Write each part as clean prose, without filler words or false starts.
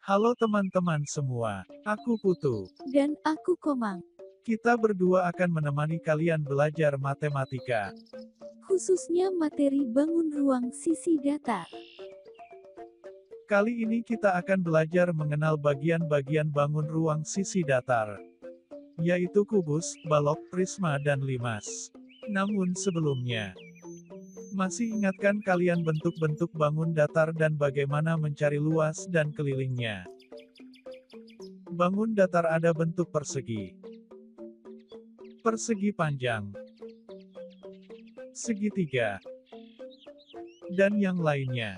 Halo teman-teman semua, aku Putu. Dan aku Komang. Kita berdua akan menemani kalian belajar matematika. Khususnya materi bangun ruang sisi datar. Kali ini kita akan belajar mengenal bagian-bagian bangun ruang sisi datar, yaitu kubus, balok, prisma dan limas. Namun sebelumnya, masih ingatkah kalian bentuk-bentuk bangun datar dan bagaimana mencari luas dan kelilingnya? Bangun datar ada bentuk persegi, persegi panjang, segitiga, dan yang lainnya.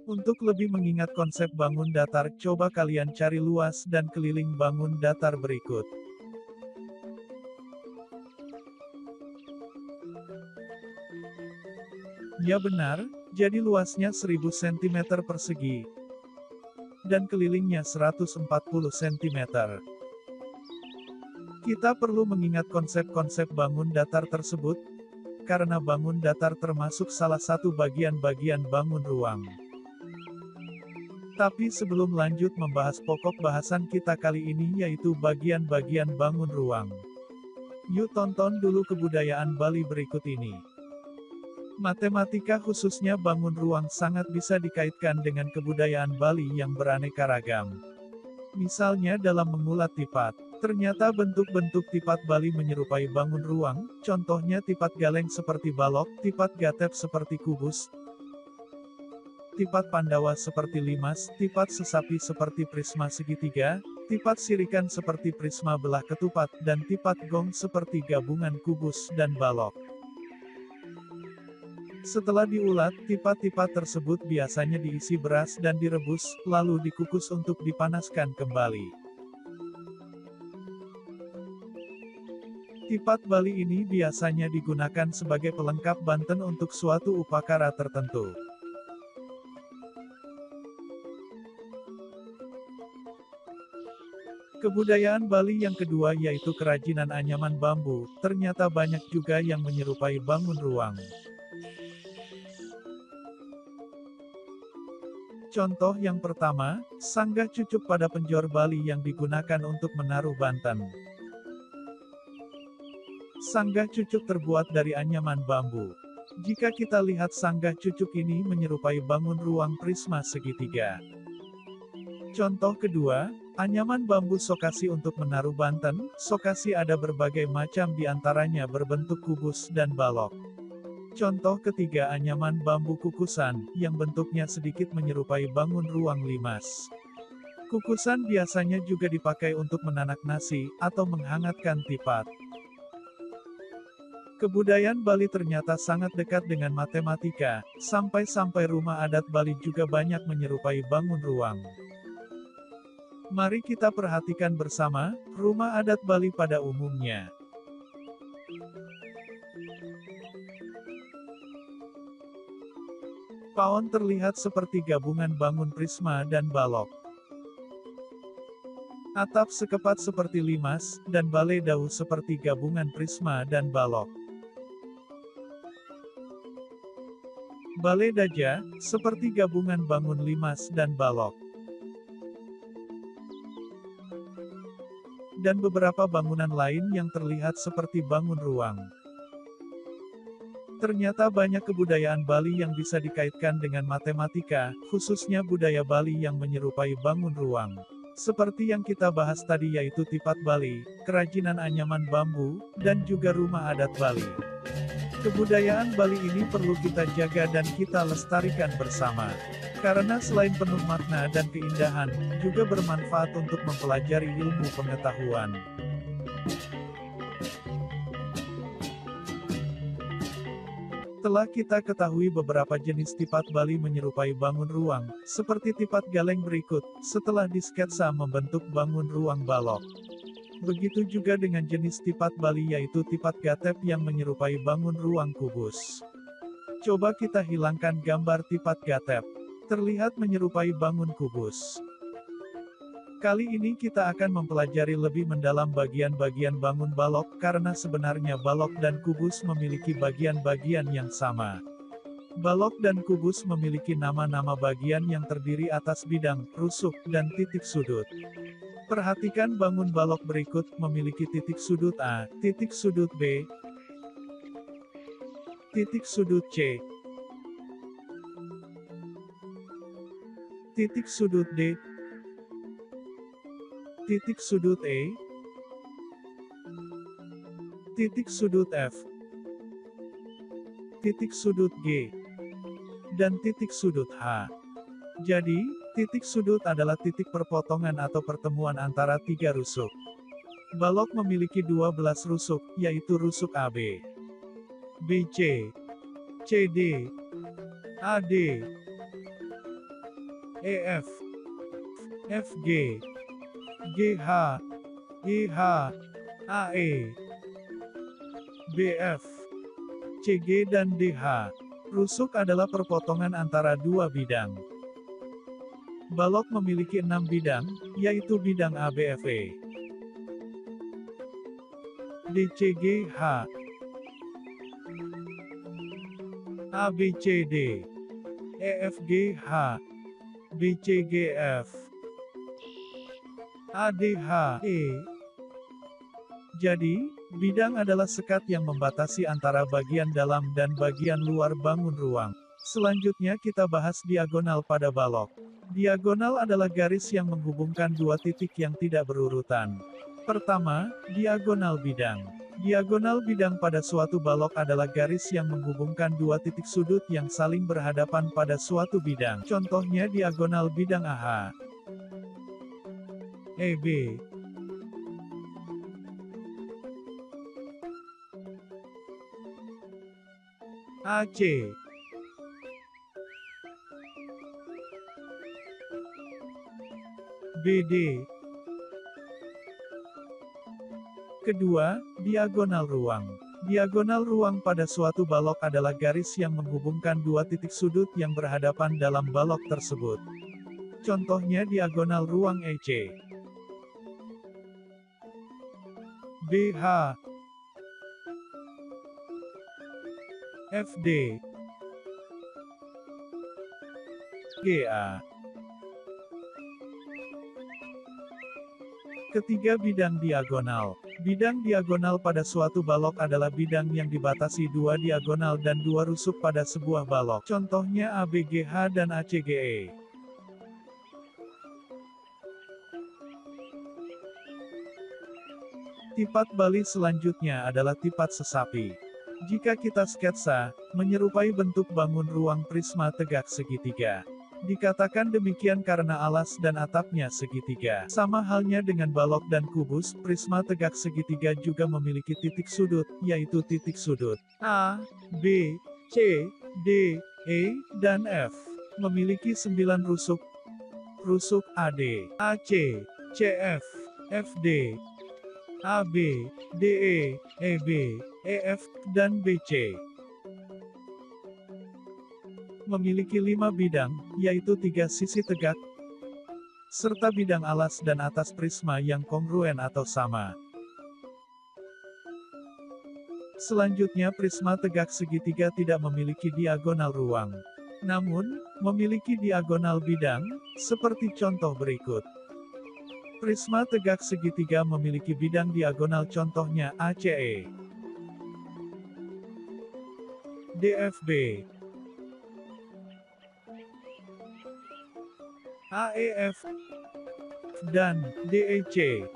Untuk lebih mengingat konsep bangun datar, coba kalian cari luas dan keliling bangun datar berikut. Ya benar, jadi luasnya 1000 cm persegi, dan kelilingnya 140 cm. Kita perlu mengingat konsep-konsep bangun datar tersebut, karena bangun datar termasuk salah satu bagian-bagian bangun ruang. Tapi sebelum lanjut membahas pokok bahasan kita kali ini yaitu bagian-bagian bangun ruang. Yuk tonton dulu kebudayaan Bali berikut ini. Matematika khususnya bangun ruang sangat bisa dikaitkan dengan kebudayaan Bali yang beraneka ragam. Misalnya dalam mengulat tipat. Ternyata bentuk-bentuk tipat Bali menyerupai bangun ruang, contohnya tipat galeng seperti balok, tipat gatep seperti kubus, tipat Pandawa seperti limas, tipat sesapi seperti prisma segitiga, tipat sirikan seperti prisma belah ketupat, dan tipat gong seperti gabungan kubus dan balok. Setelah diulat, tipat-tipat tersebut biasanya diisi beras dan direbus, lalu dikukus untuk dipanaskan kembali. Tipat Bali ini biasanya digunakan sebagai pelengkap Banten untuk suatu upacara tertentu. Kebudayaan Bali yang kedua yaitu kerajinan anyaman bambu, ternyata banyak juga yang menyerupai bangun ruang. Contoh yang pertama, sanggah cucuk pada penjor Bali yang digunakan untuk menaruh banten. Sanggah cucuk terbuat dari anyaman bambu. Jika kita lihat sanggah cucuk ini menyerupai bangun ruang prisma segitiga. Contoh kedua, anyaman bambu sokasi untuk menaruh banten. Sokasi ada berbagai macam diantaranya berbentuk kubus dan balok. Contoh ketiga anyaman bambu kukusan, yang bentuknya sedikit menyerupai bangun ruang limas. Kukusan biasanya juga dipakai untuk menanak nasi, atau menghangatkan tipat. Kebudayaan Bali ternyata sangat dekat dengan matematika, sampai-sampai rumah adat Bali juga banyak menyerupai bangun ruang. Mari kita perhatikan bersama, rumah adat Bali pada umumnya. Pawon terlihat seperti gabungan bangun prisma dan balok. Atap sekepat seperti limas, dan balai dau seperti gabungan prisma dan balok. Balai daja, seperti gabungan bangun limas dan balok. Dan beberapa bangunan lain yang terlihat seperti bangun ruang. Ternyata banyak kebudayaan Bali yang bisa dikaitkan dengan matematika, khususnya budaya Bali yang menyerupai bangun ruang. Seperti yang kita bahas tadi yaitu tipat Bali, kerajinan anyaman bambu, dan juga rumah adat Bali. Kebudayaan Bali ini perlu kita jaga dan kita lestarikan bersama. Karena selain penuh makna dan keindahan, juga bermanfaat untuk mempelajari ilmu pengetahuan. Telah kita ketahui beberapa jenis tipat Bali menyerupai bangun ruang, seperti tipat galeng berikut, setelah disketsa membentuk bangun ruang balok. Begitu juga dengan jenis tipat Bali yaitu tipat gatep yang menyerupai bangun ruang kubus. Coba kita hilangkan gambar tipat gatep. Terlihat menyerupai bangun kubus. Kali ini kita akan mempelajari lebih mendalam bagian-bagian bangun balok karena sebenarnya balok dan kubus memiliki bagian-bagian yang sama. Balok dan kubus memiliki nama-nama bagian yang terdiri atas bidang, rusuk, dan titik sudut. Perhatikan bangun balok berikut memiliki titik sudut A, titik sudut B, titik sudut C, titik sudut D, titik sudut E, titik sudut F, titik sudut G, dan titik sudut H. Jadi, titik sudut adalah titik perpotongan atau pertemuan antara tiga rusuk. Balok memiliki 12 rusuk, yaitu rusuk AB, BC, CD, AD, EF, FG, GH, EH, AE, BF, CG dan DH. Rusuk adalah perpotongan antara dua bidang. Balok memiliki 6 bidang, yaitu bidang ABFE, DCGH, ABCD, EFGH, BCGF, ADHE. Jadi, bidang adalah sekat yang membatasi antara bagian dalam dan bagian luar bangun ruang. Selanjutnya kita bahas diagonal pada balok. Diagonal adalah garis yang menghubungkan dua titik yang tidak berurutan. Pertama, diagonal bidang. Diagonal bidang pada suatu balok adalah garis yang menghubungkan dua titik sudut yang saling berhadapan pada suatu bidang. Contohnya diagonal bidang AH, EB, AC, BD. Kedua, diagonal ruang. Diagonal ruang pada suatu balok adalah garis yang menghubungkan dua titik sudut yang berhadapan dalam balok tersebut. Contohnya diagonal ruang EC, BH, FD, GA. Ketiga, bidang diagonal. Bidang diagonal pada suatu balok adalah bidang yang dibatasi dua diagonal dan dua rusuk pada sebuah balok. Contohnya ABGH dan ACGE. Tipat Bali selanjutnya adalah tipat sesapi. Jika kita sketsa, menyerupai bentuk bangun ruang prisma tegak segitiga. Dikatakan demikian karena alas dan atapnya segitiga. Sama halnya dengan balok dan kubus, prisma tegak segitiga juga memiliki titik sudut, yaitu titik sudut A, B, C, D, E, dan F. Memiliki 9 rusuk. Rusuk AD, AC, CF, FD, AB, DE, EB, EF, dan BC. Memiliki 5 bidang, yaitu 3 sisi tegak, serta bidang alas dan atas prisma yang kongruen atau sama. Selanjutnya prisma tegak segitiga tidak memiliki diagonal ruang, namun, memiliki diagonal bidang, seperti contoh berikut. Prisma tegak segitiga memiliki bidang diagonal, contohnya ACE, DFB, AEF, dan DEC.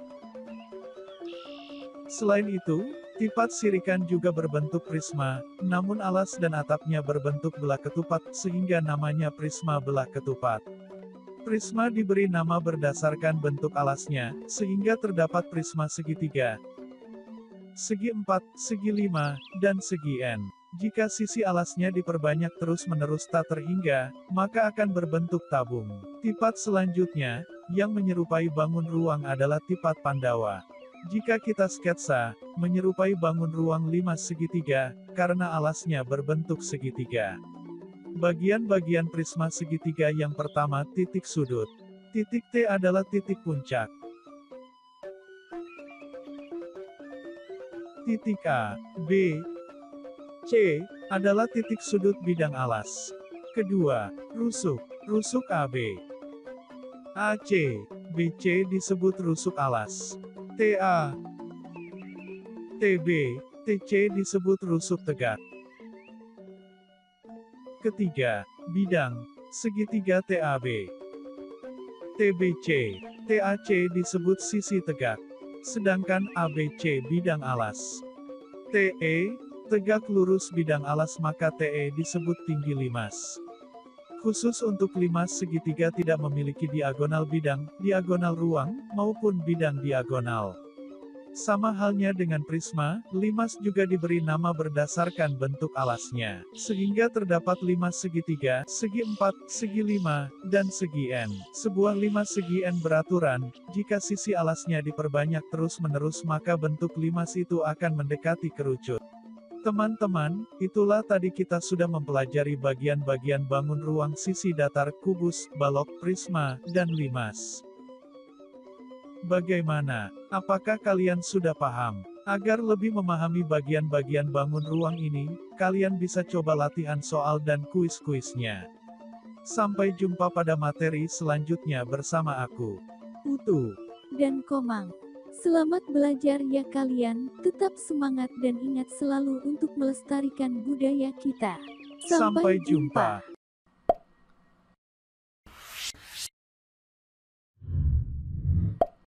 Selain itu, tipat sirikan juga berbentuk prisma, namun alas dan atapnya berbentuk belah ketupat, sehingga namanya prisma belah ketupat. Prisma diberi nama berdasarkan bentuk alasnya, sehingga terdapat prisma segitiga, segi 4, segi 5, dan segi N. Jika sisi alasnya diperbanyak terus-menerus tak terhingga, maka akan berbentuk tabung. Tipat selanjutnya, yang menyerupai bangun ruang adalah tipat Pandawa. Jika kita sketsa, menyerupai bangun ruang 5 segitiga, karena alasnya berbentuk segitiga. Bagian-bagian prisma segitiga yang pertama, titik sudut. Titik T adalah titik puncak. Titik A, B, C, adalah titik sudut bidang alas. Kedua, rusuk. Rusuk AB. AC, BC disebut rusuk alas. TA, TB, TC disebut rusuk tegak. Ketiga, bidang, segitiga TAB. TBC, TAC disebut sisi tegak. Sedangkan ABC bidang alas. TE, tegak lurus bidang alas maka TE disebut tinggi limas. Khusus untuk limas segitiga tidak memiliki diagonal bidang, diagonal ruang, maupun bidang diagonal. Sama halnya dengan prisma, limas juga diberi nama berdasarkan bentuk alasnya. Sehingga terdapat limas segitiga, segi 4, segi 5, dan segi N. Sebuah limas segi N beraturan, jika sisi alasnya diperbanyak terus-menerus maka bentuk limas itu akan mendekati kerucut. Teman-teman, itulah tadi kita sudah mempelajari bagian-bagian bangun ruang sisi datar, kubus, balok, prisma, dan limas. Bagaimana? Apakah kalian sudah paham? Agar lebih memahami bagian-bagian bangun ruang ini, kalian bisa coba latihan soal dan kuis-kuisnya. Sampai jumpa pada materi selanjutnya bersama aku, Utu dan Komang. Selamat belajar ya kalian, tetap semangat dan ingat selalu untuk melestarikan budaya kita. Sampai jumpa.